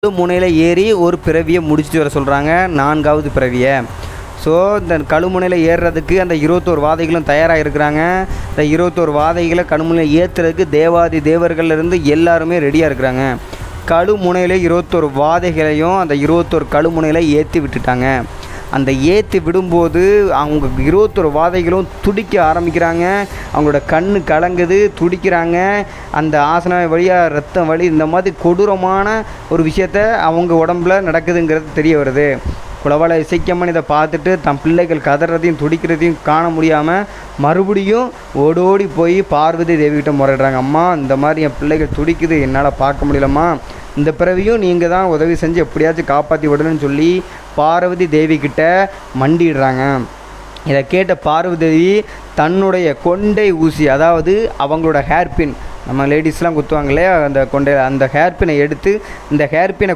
கழுமுனையில் ஏறி ஒரு பிறவியை முடிச்சுட்டு வர சொல்கிறாங்க, 4வது பிறவியை. ஸோ இந்த கழுமுனையில் ஏறுறதுக்கு அந்த 21 வாதைகளும் தயாராக இருக்கிறாங்க. இந்த 21 வாதைகளை கழுமுனையில் ஏற்றுறதுக்கு தேவாதி தேவர்கள்லேருந்து எல்லாருமே ரெடியாக இருக்கிறாங்க. கழுமுனையில் 21 வாதைகளையும் அந்த 21 கழுமுனையில் ஏற்றி விட்டுட்டாங்க. அந்த ஏற்றி விடும்போது அவங்க 21 வாதைகளும் துடிக்க ஆரம்பிக்கிறாங்க. அவங்களோட கண் கலங்குது, துடிக்கிறாங்க. அந்த ஆசன வழியாக ரத்தம் வலி, இந்த மாதிரி கொடூரமான ஒரு விஷயத்த அவங்க உடம்புல நடக்குதுங்கிறது தெரிய வருது. குலவாள இசைக்கம்மன் இதை பார்த்துட்டு தன் பிள்ளைகள் கதறதையும் துடிக்கிறதையும் காண முடியாமல் மறுபடியும் ஓடோடி போய் பார்வதி தேவிகிட்ட முறையிடுறாங்க. அம்மா, இந்த மாதிரி என் பிள்ளைகள் துடிக்குது, என்னால் பார்க்க முடியலம்மா, இந்த பிறவியும் நீங்கள் தான் உதவி செஞ்சு எப்படியாச்சும் காப்பாற்றி விடணும்னு சொல்லி பார்வதி தேவிக்கிட்ட மண்டிடுறாங்க. இதை கேட்ட பார்வதி தேவி தன்னுடைய கொண்டை ஊசி, அதாவது அவங்களோட ஹேர்பின், நம்ம லேடிஸ்லாம் குத்துவாங்க இல்லையா அந்த கொண்டை, அந்த ஹேர்பினை எடுத்து இந்த ஹேர்பினை